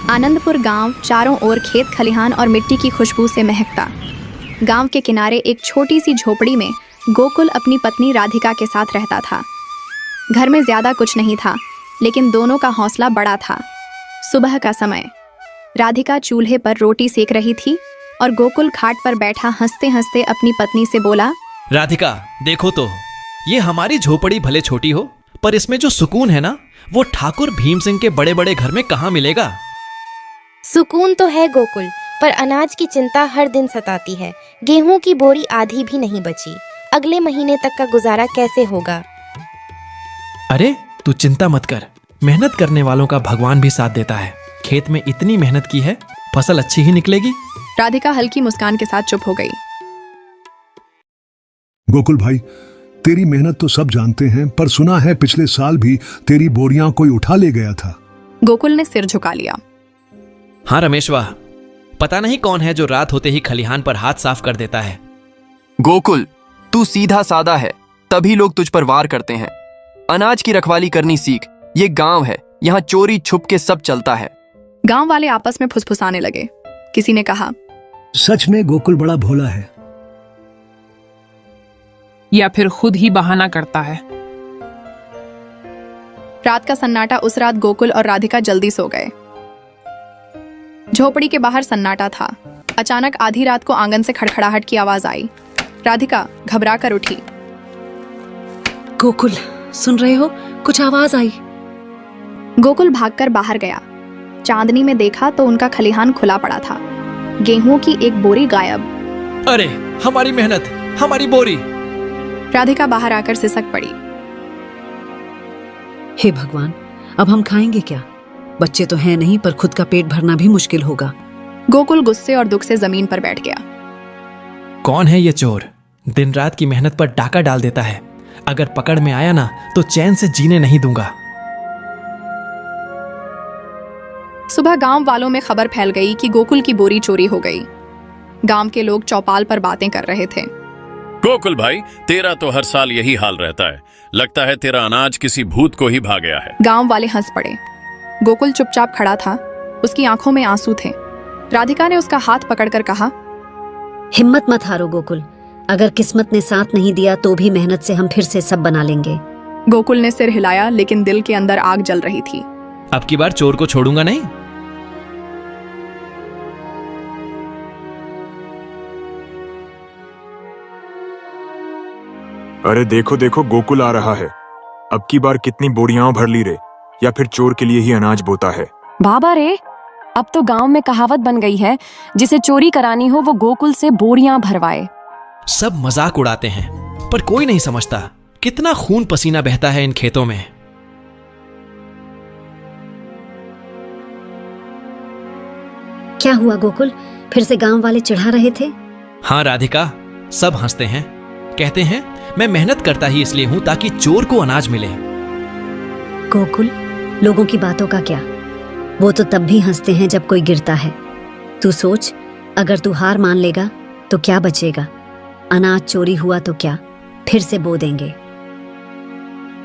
आनंदपुर गांव चारों ओर खेत खलिहान और मिट्टी की खुशबू से महकता। गांव के किनारे एक छोटी सी झोपड़ी में गोकुल अपनी पत्नी राधिका के साथ रहता था। घर में ज्यादा कुछ नहीं था, लेकिन दोनों का हौसला बड़ा था। सुबह का समय, राधिका चूल्हे पर रोटी सेक रही थी और गोकुल खाट पर बैठा हंसते हंसते अपनी पत्नी से बोला, राधिका देखो तो, ये हमारी झोपड़ी भले छोटी हो, पर इसमें जो सुकून है ना, वो ठाकुर भीम सिंह के बड़े बड़े घर में कहाँ मिलेगा। सुकून तो है गोकुल, पर अनाज की चिंता हर दिन सताती है। गेहूं की बोरी आधी भी नहीं बची। अगले महीने तक का गुजारा कैसे होगा। अरे तू चिंता मत कर, मेहनत करने वालों का भगवान भी साथ देता है। खेत में इतनी मेहनत की है, फसल अच्छी ही निकलेगी। राधिका हल्की मुस्कान के साथ चुप हो गई। गोकुल भाई, तेरी मेहनत तो सब जानते हैं, पर सुना है पिछले साल भी तेरी बोरियां कोई उठा ले गया था। गोकुल ने सिर झुका लिया। हाँ रमेश वाह, पता नहीं कौन है जो रात होते ही खलिहान पर हाथ साफ कर देता है। गोकुल, तू सीधा सादा है, तभी लोग तुझ पर वार करते हैं। अनाज की रखवाली करनी सीख। ये गांव है, यहाँ चोरी छुप के सब चलता है। गांव वाले आपस में फुसफुसाने लगे। किसी ने कहा, सच में गोकुल बड़ा भोला है। या फिर खुद ही बहाना करता है। रात का सन्नाटा। उस रात गोकुल और राधिका जल्दी सो गए। झोपड़ी के बाहर सन्नाटा था। अचानक आधी रात को आंगन से खड़खड़ाहट की आवाज आई। राधिका घबरा कर उठी। गोकुल, सुन रहे हो? कुछ आवाज आई। गोकुल भागकर बाहर गया। चांदनी में देखा तो उनका खलिहान खुला पड़ा था। गेहूं की एक बोरी गायब। अरे हमारी मेहनत, हमारी बोरी। राधिका बाहर आकर सिसक पड़ी। हे भगवान, अब हम खाएंगे क्या? बच्चे तो हैं नहीं, पर खुद का पेट भरना भी मुश्किल होगा। गोकुल गुस्से और दुख से जमीन पर बैठ गया। कौन है ये चोर? दिन रात की मेहनत पर डाका डाल देता है। अगर पकड़ में आया ना, तो चैन से जीने नहीं दूंगा। सुबह गांव वालों में खबर फैल गई कि गोकुल की बोरी चोरी हो गई। गांव के लोग चौपाल पर बातें कर रहे थे। गोकुल भाई, तेरा तो हर साल यही हाल रहता है। लगता है तेरा अनाज किसी भूत को ही भा गया है। गांव वाले हंस पड़े। गोकुल चुपचाप खड़ा था। उसकी आंखों में आंसू थे। राधिका ने उसका हाथ पकड़कर कहा, हिम्मत मत हारो गोकुल। अगर किस्मत ने साथ नहीं दिया तो भी मेहनत से हम फिर से सब बना लेंगे। गोकुल ने सिर हिलाया, लेकिन दिल के अंदर आग जल रही थी। अब की बार चोर को छोड़ूंगा नहीं। अरे देखो देखो, गोकुल आ रहा है। अब की बार कितनी बोरियां भर ली रे, या फिर चोर के लिए ही अनाज बोता है। बाबा रे, अब तो गांव में कहावत बन गई है, जिसे चोरी करानी हो वो गोकुल से बोरियां भरवाए। सब मजाक उड़ाते हैं, पर कोई नहीं समझता कितना खून पसीना बहता है इन खेतों में। क्या हुआ गोकुल? फिर से गांव वाले चिढ़ा रहे थे? हाँ राधिका, सब हंसते हैं। कहते हैं मैं मेहनत करता ही इसलिए हूं ताकि चोर को अनाज मिले। गोकुल, लोगों की बातों का क्या? वो तो तब भी हंसते हैं जब कोई गिरता है। तू सोच, अगर तू हार मान लेगा तो क्या बचेगा? अनाज चोरी हुआ तो क्या, फिर से बो देंगे।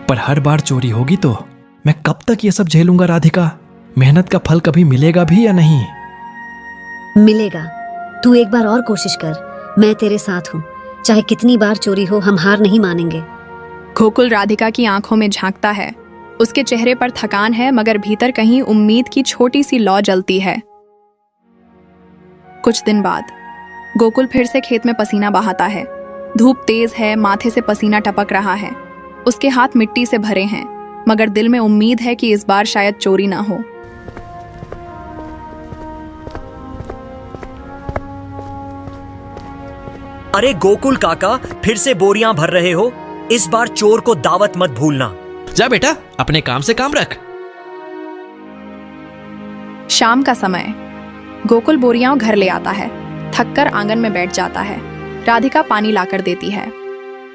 पर हर बार चोरी होगी तो मैं कब तक ये सब झेलूंगा राधिका? मेहनत का फल कभी मिलेगा भी या नहीं? मिलेगा। तू एक बार और कोशिश कर, मैं तेरे साथ हूँ। चाहे कितनी बार चोरी हो, हम हार नहीं मानेंगे। गोकुल राधिका की आंखों में झांकता है। उसके चेहरे पर थकान है, मगर भीतर कहीं उम्मीद की छोटी सी लौ जलती है। कुछ दिन बाद गोकुल फिर से खेत में पसीना बहाता है। धूप तेज है, माथे से पसीना टपक रहा है। उसके हाथ मिट्टी से भरे हैं, मगर दिल में उम्मीद है कि इस बार शायद चोरी ना हो। अरे गोकुल काका, फिर से बोरियां भर रहे हो? इस बार चोर को दावत मत भूलना। जा बेटा, अपने काम से काम रख। शाम का समय। गोकुल बोरियां घर ले आता है। थककर आंगन में बैठ जाता है। राधिका पानी लाकर देती है।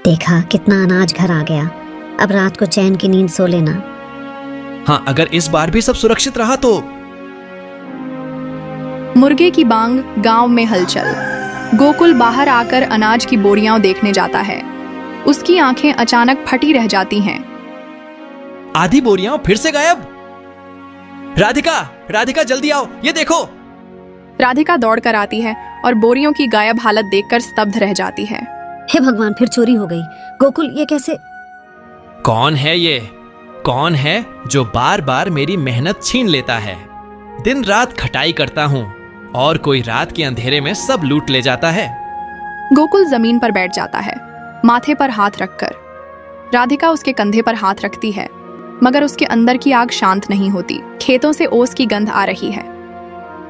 देखा, कितना अनाज घर आ गया। अब रात को चैन की नींद सो लेना। हाँ, अगर इस बार भी सब सुरक्षित रहा तो। मुर्गे की बांग, गांव में हलचल। गोकुल बाहर आकर अनाज की बोरियां देखने जाता है। उसकी आंखें अचानक फटी रह जाती हैं। आधी बोरियां फिर से गायब। राधिका, राधिका जल्दी आओ, ये देखो। राधिका दौड़कर आती है और बोरियों की गायब हालत देखकर स्तब्ध रह जाती है। हे भगवान, फिर चोरी हो गई। गोकुल, ये कैसे? कौन है ये? कौन है जो बार बार मेरी मेहनत छीन लेता है? दिन रात खटाई करता हूँ और कोई रात के अंधेरे में सब लूट ले जाता है। गोकुल जमीन पर बैठ जाता है, माथे पर हाथ रखकर। राधिका उसके कंधे पर हाथ रखती है, मगर उसके अंदर की आग शांत नहीं होती। खेतों से ओस की गंध आ रही है।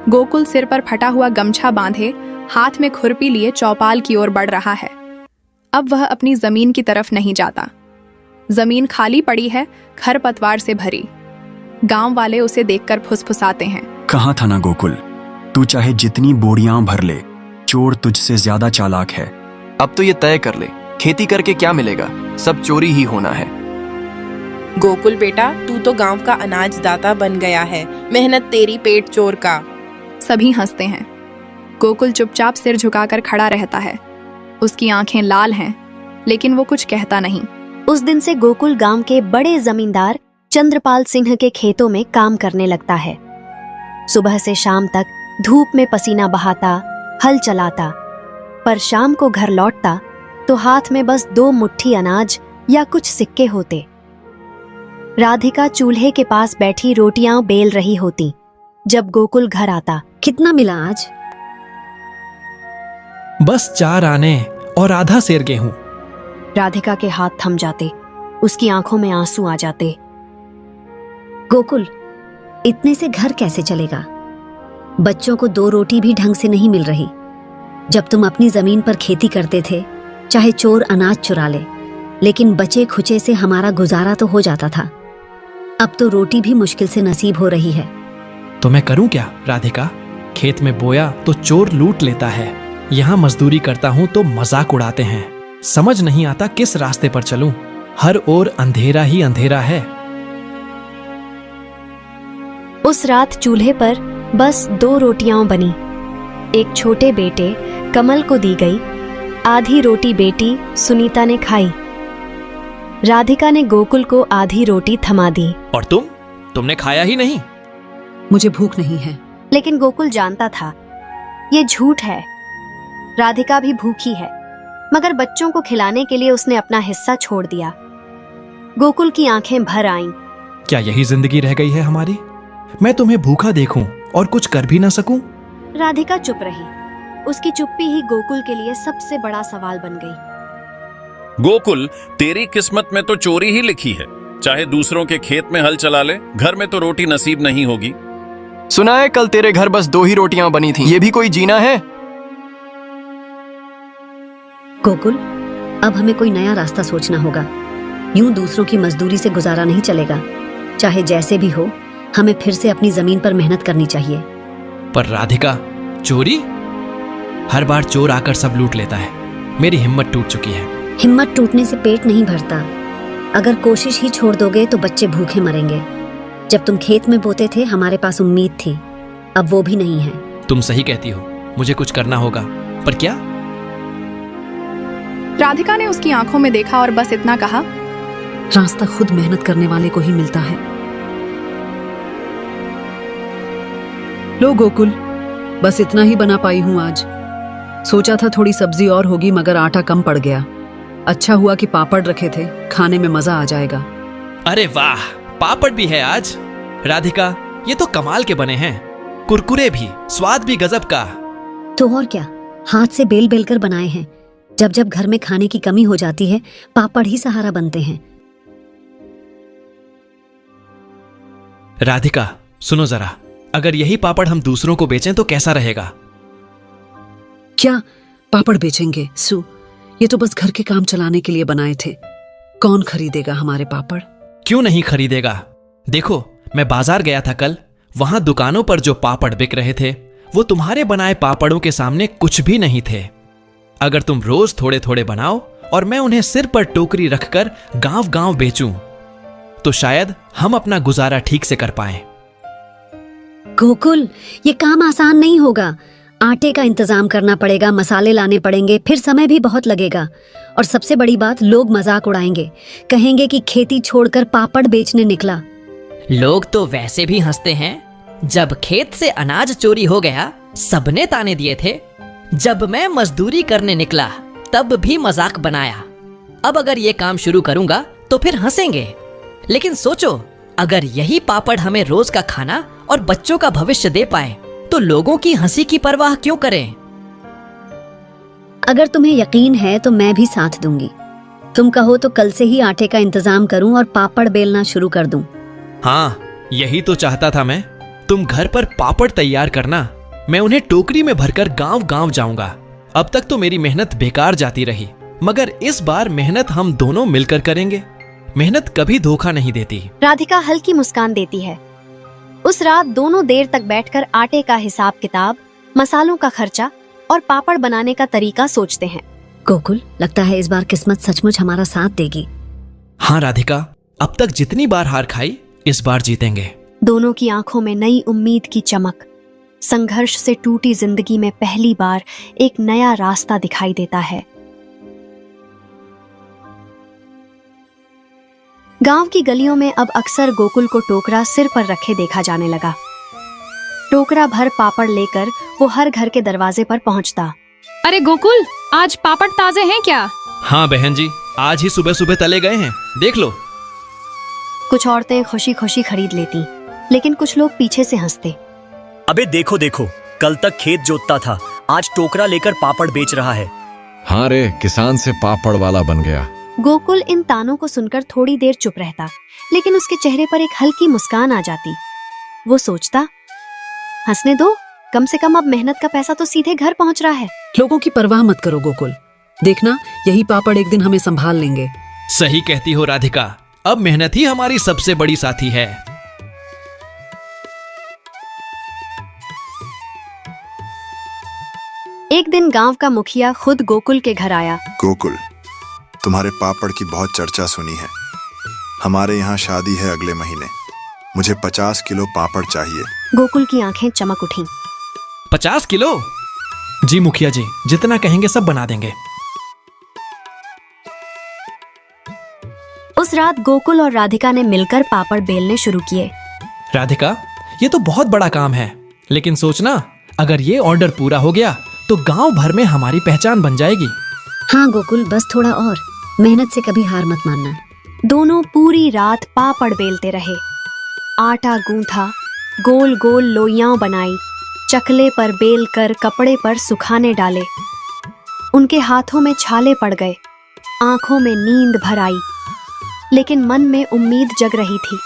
गोकुल सिर पर फटा हुआ गमछा बांधे, हाथ में खुरपी लिए चौपाल की ओर बढ़ रहा है। अब वह अपनी जमीन की तरफ नहीं जाता। जमीन खाली पड़ी है, खरपतवार से भरी। गांव वाले उसे देखकर फुसफुसाते हैं। कहाँ था ना गोकुल, तू चाहे जितनी बोरियां भर ले, चोर तुझसे ज्यादा चालाक है। अब तो ये तय कर ले, खेती करके क्या मिलेगा, सब चोरी ही होना है। गोकुल बेटा, तू तो गांव का अनाजदाता बन गया है, मेहनत तेरी पेट चोर का। सभी हंसते हैं। गोकुल चुपचाप सिर झुकाकर खड़ा रहता है। उसकी आंखें लाल हैं, लेकिन वो कुछ कहता नहीं। उस दिन से गोकुल गांव के बड़े जमींदार चंद्रपाल सिंह के खेतों में काम करने लगता है। सुबह से शाम तक धूप में पसीना बहाता, हल चलाता, पर शाम को घर लौटता तो हाथ में बस 2 मुट्ठी अनाज या कुछ सिक्के होते। राधिका चूल्हे के पास बैठी रोटियां बेल रही होती जब गोकुल घर आता। कितना मिला आज? बस 4 आने और आधा सेर गेहूं। राधिका के हाथ थम जाते, उसकी आंखों में आंसू आ जाते। गोकुल, इतने से घर कैसे चलेगा? बच्चों को 2 रोटी भी ढंग से नहीं मिल रही। जब तुम अपनी जमीन पर खेती करते थे, चाहे चोर अनाज चुरा ले, लेकिन बचे खुचे से हमारा गुजारा तो हो जाता था। अब तो रोटी भी मुश्किल से नसीब हो रही है। तो मैं करूं क्या राधिका? खेत में बोया तो चोर लूट लेता है, यहाँ मजदूरी करता हूँ तो मजाक उड़ाते हैं। समझ नहीं आता किस रास्ते पर चलूं, हर ओर अंधेरा ही अंधेरा है। उस रात चूल्हे पर बस 2 रोटियां बनी। एक छोटे बेटे कमल को दी गई, आधी रोटी बेटी सुनीता ने खाई। राधिका ने गोकुल को आधी रोटी थमा दी। और तुमने खाया ही नहीं? मुझे भूख नहीं है। लेकिन गोकुल जानता था ये झूठ है। राधिका भी भूखी है, मगर बच्चों को खिलाने के लिए उसने अपना हिस्सा छोड़ दिया। गोकुल की आंखें भर आईं। क्या यही जिंदगी रह गई है हमारी? मैं तुम्हें भूखा देखूं और कुछ कर भी ना सकूं? राधिका चुप रही। उसकी चुप्पी ही गोकुल के लिए सबसे बड़ा सवाल बन गई। गोकुल, तेरी किस्मत में तो चोरी ही लिखी है। चाहे दूसरों के खेत में हल चला ले, घर में तो रोटी नसीब नहीं होगी। सुना है कल तेरे घर बस 2 ही रोटियां बनी थी, ये भी कोई जीना है? गोकुल, अब हमें कोई नया रास्ता सोचना होगा। यूं दूसरों की मजदूरी से गुजारा नहीं चलेगा। चाहे जैसे भी हो, हमें फिर से अपनी जमीन पर मेहनत करनी चाहिए। पर राधिका, चोरी? हर बार चोर आकर सब लूट लेता है। मेरी हिम्मत टूट चुकी है। हिम्मत टूटने से पेट नहीं भरता। अगर कोशिश ही छोड़ दोगे तो बच्चे भूखे मरेंगे। जब तुम खेत में बोते थे, हमारे पास उम्मीद थी, अब वो भी नहीं है। तुम सही कहती हो, मुझे कुछ करना होगा, पर क्या? राधिका ने उसकी आंखों में देखा और बस इतना कहा, रास्ता खुद मेहनत करने वाले को ही मिलता है। लो गोकुल, बस इतना ही बना पाई हूँ आज। सोचा था थोड़ी सब्जी और होगी, मगर आटा कम पड़ गया। अच्छा हुआ कि पापड़ रखे थे, खाने में मजा आ जाएगा। अरे वाह, पापड़ भी है आज। राधिका, ये तो कमाल के बने हैं, कुरकुरे भी, स्वाद भी गजब का। तो और क्या, हाथ से बेल बेल कर बनाए हैं। जब जब घर में खाने की कमी हो जाती है, पापड़ ही सहारा बनते हैं। राधिका, सुनो जरा, अगर यही पापड़ हम दूसरों को बेचें तो कैसा रहेगा? क्या पापड़ बेचेंगे? सु, ये तो बस घर के काम चलाने के लिए बनाए थे। कौन खरीदेगा हमारे पापड़? क्यों नहीं खरीदेगा? देखो, मैं बाजार गया था कल, वहां दुकानों पर जो पापड़ बिक रहे थे, वो तुम्हारे बनाए पापड़ों के सामने कुछ भी नहीं थे। अगर तुम रोज थोड़े थोड़े बनाओ और मैं उन्हें सिर पर टोकरी रखकर गांव गांव बेचूं, तो शायद हम अपना गुजारा ठीक से कर पाएं। गोकुल, ये काम आसान नहीं होगा। आटे का इंतजाम करना पड़ेगा, मसाले लाने पड़ेंगे, फिर समय भी बहुत लगेगा। और सबसे बड़ी बात, लोग मजाक उड़ाएंगे, कहेंगे कि खेती छोड़कर पापड़ बेचने निकला। लोग तो वैसे भी हंसते हैं, जब खेत से अनाज चोरी हो गया सबने ताने दिए थे। जब मैं मजदूरी करने निकला तब भी मजाक बनाया। अब अगर ये काम शुरू करूंगा तो फिर हंसेंगे। लेकिन सोचो, अगर यही पापड़ हमें रोज का खाना और बच्चों का भविष्य दे पाए तो लोगों की हंसी की परवाह क्यों करें? अगर तुम्हें यकीन है तो मैं भी साथ दूंगी। तुम कहो तो कल से ही आटे का इंतजाम करूं और पापड़ बेलना शुरू कर दूं। हाँ, यही तो चाहता था मैं। तुम घर पर पापड़ तैयार करना, मैं उन्हें टोकरी में भरकर गांव गांव जाऊंगा। अब तक तो मेरी मेहनत बेकार जाती रही, मगर इस बार मेहनत हम दोनों मिलकर करेंगे। मेहनत कभी धोखा नहीं देती। राधिका हल्की मुस्कान देती है। उस रात दोनों देर तक बैठकर आटे का हिसाब किताब, मसालों का खर्चा और पापड़ बनाने का तरीका सोचते हैं। गोकुल, लगता है इस बार किस्मत सचमुच हमारा साथ देगी। हाँ राधिका, अब तक जितनी बार हार खाई इस बार जीतेंगे। दोनों की आंखों में नई उम्मीद की चमक। संघर्ष से टूटी जिंदगी में पहली बार एक नया रास्ता दिखाई देता है। गांव की गलियों में अब अक्सर गोकुल को टोकरा सिर पर रखे देखा जाने लगा। टोकरा भर पापड़ लेकर वो हर घर के दरवाजे पर पहुंचता। अरे गोकुल, आज पापड़ ताजे हैं क्या? हाँ बहन जी, आज ही सुबह सुबह तले गए हैं, देख लो। कुछ औरतें खुशी खुशी खरीद लेती, लेकिन कुछ लोग पीछे से हंसते। अबे देखो देखो, कल तक खेत जोतता था, आज टोकरा लेकर पापड़ बेच रहा है। हाँ रे, किसान से पापड़ वाला बन गया। गोकुल इन तानों को सुनकर थोड़ी देर चुप रहता, लेकिन उसके चेहरे पर एक हल्की मुस्कान आ जाती। वो सोचता, हंसने दो, कम से कम अब मेहनत का पैसा तो सीधे घर पहुंच रहा है। लोगों की परवाह मत करो गोकुल, देखना यही पापड़ एक दिन हमें संभाल लेंगे। सही कहती हो राधिका, अब मेहनत ही हमारी सबसे बड़ी साथी है। एक दिन गांव का मुखिया खुद गोकुल के घर आया। गोकुल, तुम्हारे पापड़ की बहुत चर्चा सुनी है। हमारे यहाँ शादी है अगले महीने, मुझे 50 किलो पापड़ चाहिए। गोकुल की आंखें चमक उठीं। 50 किलो? जी मुखिया जी, जितना कहेंगे सब बना देंगे। उस रात गोकुल और राधिका ने मिलकर पापड़ बेलने शुरू किए। राधिका, ये तो बहुत बड़ा काम है, लेकिन सोचना, अगर ये ऑर्डर पूरा हो गया तो गांव भर में हमारी पहचान बन जाएगी। हाँ गोकुल, बस थोड़ा और, मेहनत से कभी हार मत मानना। दोनों पूरी रात पापड़ बेलते रहे। आटा गूंथा, गोल गोल लोइयां बनाई, चकले पर बेल कर कपड़े पर सुखाने डाले। उनके हाथों में छाले पड़ गए, आंखों में नींद भर आई, लेकिन मन में उम्मीद जग रही थी।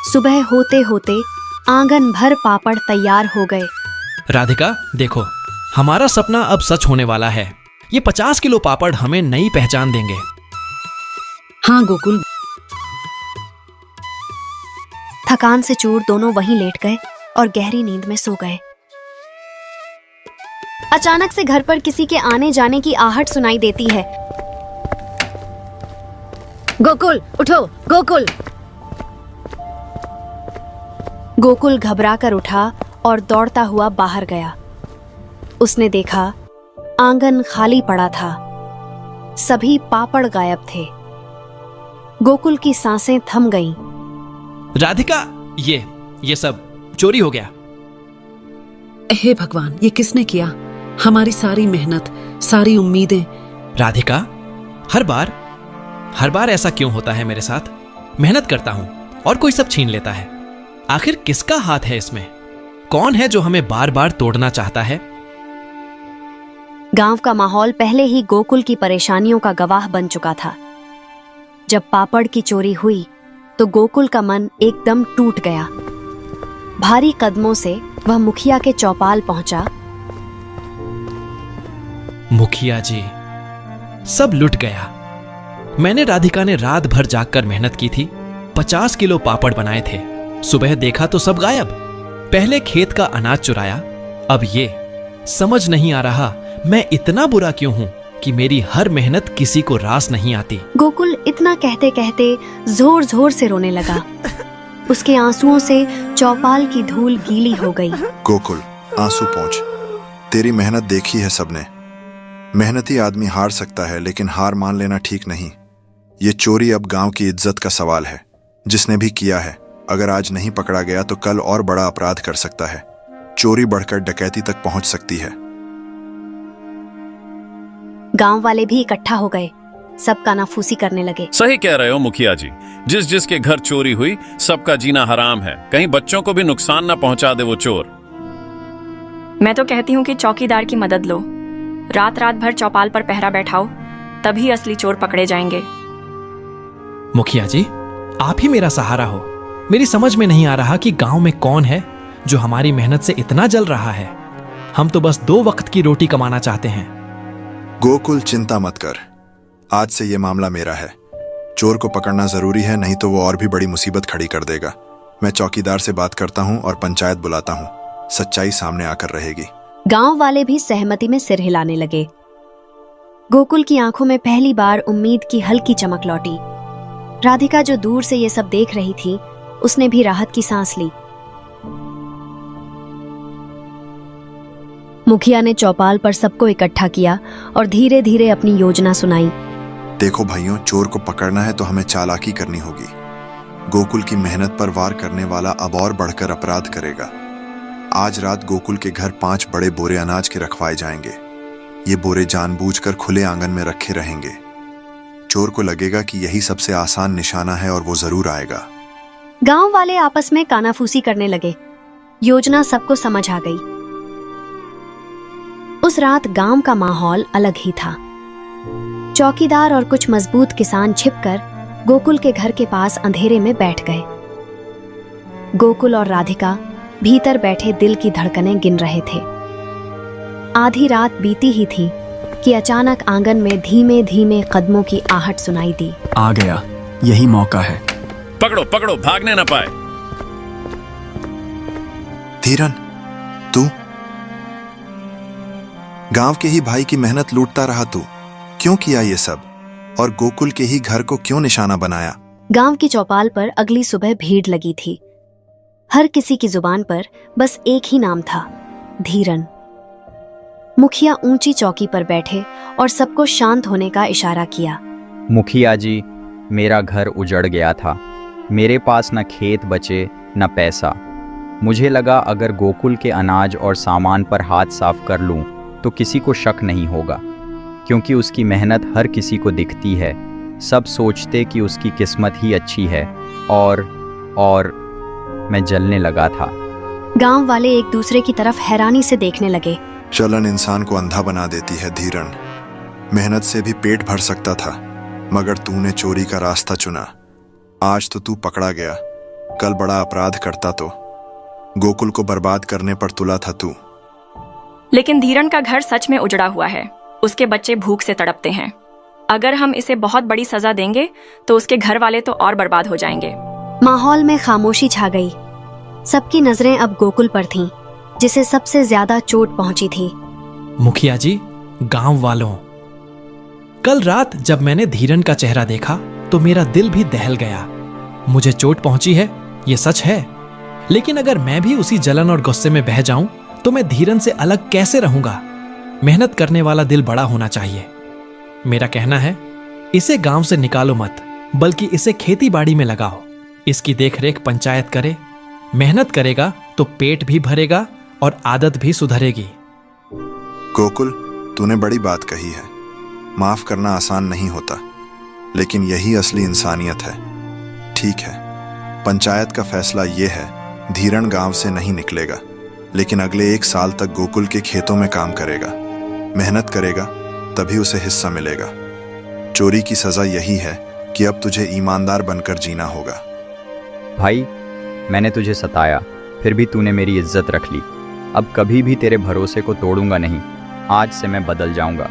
सुबह होते होते आंगन भर पापड़ तैयार हो गए। राधिका देखो, हमारा सपना अब सच होने वाला है। ये 50 किलो पापड़ हमें नई पहचान देंगे। हाँ गोकुल। थकान से चूर दोनों वहीं लेट गए और गहरी नींद में सो गए। अचानक से घर पर किसी के आने जाने की आहट सुनाई देती है। गोकुल उठो, गोकुल। गोकुल घबराकर उठा और दौड़ता हुआ बाहर गया। उसने देखा आंगन खाली पड़ा था, सभी पापड़ गायब थे। गोकुल की सांसें थम गईं। राधिका, ये सब चोरी हो गया। हे भगवान, ये किसने किया? हमारी सारी मेहनत, सारी उम्मीदें। राधिका, हर बार ऐसा क्यों होता है मेरे साथ? मेहनत करता हूं और कोई सब छीन लेता है। आखिर किसका हाथ है इसमें? कौन है जो हमें बार बार तोड़ना चाहता है? गांव का माहौल पहले ही गोकुल की परेशानियों का गवाह बन चुका था। जब पापड़ की चोरी हुई तो गोकुल का मन एकदम टूट गया। भारी कदमों से वह मुखिया के चौपाल पहुंचा। मुखिया जी, सब लुट गया। मैंने राधिका ने रात भर जागकर मेहनत की थी, 50 किलो पापड़ बनाए थे। सुबह देखा तो सब गायब। पहले खेत का अनाज चुराया, अब ये समझ नहीं आ रहा मैं इतना बुरा क्यों हूं कि मेरी हर मेहनत किसी को रास नहीं आती। गोकुल इतना कहते कहते जोर जोर से रोने लगा। उसके आंसुओं से चौपाल की धूल गीली हो गई। गोकुल, आंसू पोंछ। तेरी मेहनत देखी है सबने। मेहनती आदमी हार सकता है, लेकिन हार मान लेना ठीक नहीं। ये चोरी अब गांव की इज्जत का सवाल है। जिसने भी किया है अगर आज नहीं पकड़ा गया तो कल और बड़ा अपराध कर सकता है। चोरी बढ़कर डकैती तक पहुंच सकती है। गांव वाले भी इकट्ठा हो गए, सब कानाफूसी करने लगे। सही कह रहे हो मुखिया जी, जिस जिसके घर चोरी हुई सबका जीना हराम है। कहीं बच्चों को भी नुकसान न पहुंचा दे वो चोर। मैं तो कहती हूँ कि चौकीदार की मदद लो, रात रात भर चौपाल पर पहरा बैठाओ, तभी असली चोर पकड़े जाएंगे। मुखिया जी, आप ही मेरा सहारा हो। मेरी समझ में नहीं आ रहा कि गांव में कौन है जो हमारी मेहनत से इतना जल रहा है। हम तो बस 2 वक्त की रोटी कमाना चाहते हैं। गोकुल, चिंता मत कर, आज से ये मामला मेरा है। चोर को पकड़ना जरूरी है, नहीं तो वो और भी बड़ी मुसीबत खड़ी कर देगा। मैं चौकीदार से बात करता हूँ और पंचायत बुलाता हूँ, सच्चाई सामने आकर रहेगी। गांव वाले भी सहमति में सिर हिलाने लगे। गोकुल की आंखों में पहली बार उम्मीद की हल्की चमक लौटी। राधिका जो दूर से ये सब देख रही थी, उसने भी राहत की सांस ली। मुखिया ने चौपाल पर सबको इकट्ठा किया और धीरे धीरे अपनी योजना सुनाई। देखो भाइयों, चोर को पकड़ना है तो हमें चालाकी करनी होगी। गोकुल की मेहनत पर वार करने वाला अब और बढ़कर अपराध करेगा। आज रात गोकुल के घर 5 बड़े बोरे अनाज के रखवाए जाएंगे। ये बोरे जानबूझकर खुले आंगन में रखे रहेंगे। चोर को लगेगा कि यही सबसे आसान निशाना है और वो जरूर आएगा। गांव वाले आपस में कानाफूसी करने लगे। योजना सबको समझ आ गई। उस रात गांव का माहौल अलग ही था। चौकीदार और कुछ मजबूत किसान छिपकर गोकुल के घर के पास अंधेरे में बैठ गए। गोकुल और राधिका भीतर बैठे दिल की धड़कनें गिन रहे थे। आधी रात बीती ही थी कि अचानक आंगन में धीमे धीमे कदमों की आहट सुनाई दी। आ गया, यही मौका है। पकड़ो पकड़ो, भागने न पाए। धीरन, तू गांव के ही भाई की मेहनत लूटता रहा। तू क्यों किया ये सब, और गोकुल के ही घर को क्यों निशाना बनाया? गांव की चौपाल पर अगली सुबह भीड़ लगी थी। हर किसी की जुबान पर बस एक ही नाम था, धीरन। मुखिया ऊंची चौकी पर बैठे और सबको शांत होने का इशारा किया। मुखिया जी, मेरा घर उजड़ गया था। मेरे पास न खेत बचे न पैसा। मुझे लगा अगर गोकुल के अनाज और सामान पर हाथ साफ कर लूं तो किसी को शक नहीं होगा, क्योंकि उसकी मेहनत हर किसी को दिखती है। सब सोचते कि उसकी किस्मत ही अच्छी है। और मैं जलने लगा था। गांव वाले एक दूसरे की तरफ हैरानी से देखने लगे। चलन इंसान को अंधा बना देती है धीरन। मेहनत से भी पेट भर सकता था, मगर तूने चोरी का रास्ता चुना। आज तो तू पकड़ा गया, कल बड़ा अपराध करता तो गोकुल को बर्बाद करने पर तुला था तू। लेकिन धीरन का घर सच में उजड़ा हुआ है। उसके बच्चे भूख से तड़पते हैं। अगर हम इसे बहुत बड़ी सजा देंगे तो उसके घर वाले तो और बर्बाद हो जाएंगे। माहौल में खामोशी छा गई। सबकी नजरें अब गोकुल पर थीं, जिसे सबसे ज्यादा चोट पहुंची थी। मुखिया जी, गांव वालों, कल रात जब मैंने धीरन का चेहरा देखा तो मेरा दिल भी दहल गया। मुझे चोट पहुंची है, ये सच है, लेकिन अगर मैं भी उसी जलन और गुस्से में बह जाऊं तो मैं धीरन से अलग कैसे रहूंगा? मेहनत करने वाला दिल बड़ा होना चाहिए। मेरा कहना है, इसे गांव से निकालो मत, बल्कि इसे खेती बाड़ी में लगाओ। इसकी देखरेख पंचायत करे। मेहनत करेगा तो पेट भी भरेगा और आदत भी सुधरेगी। गोकुल, तूने बड़ी बात कही है। माफ करना आसान नहीं होता, लेकिन यही असली इंसानियत है। ठीक है, पंचायत का फैसला यह है, धीरन गांव से नहीं निकलेगा, लेकिन अगले 1 साल तक गोकुल के खेतों में काम करेगा। मेहनत करेगा तभी उसे हिस्सा मिलेगा। चोरी की सजा यही है कि अब तुझे ईमानदार बनकर जीना होगा। भाई, मैंने तुझे सताया, फिर भी तूने मेरी इज्जत रख ली। अब कभी भी तेरे भरोसे को तोड़ूंगा नहीं। आज से मैं बदल जाऊंगा।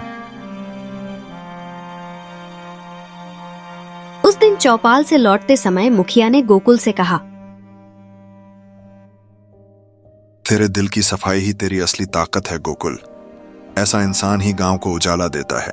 उस दिन चौपाल से लौटते समय मुखिया ने गोकुल से कहा, तेरे दिल की सफाई ही तेरी असली ताकत है गोकुल। ऐसा इंसान ही गांव को उजाला देता है।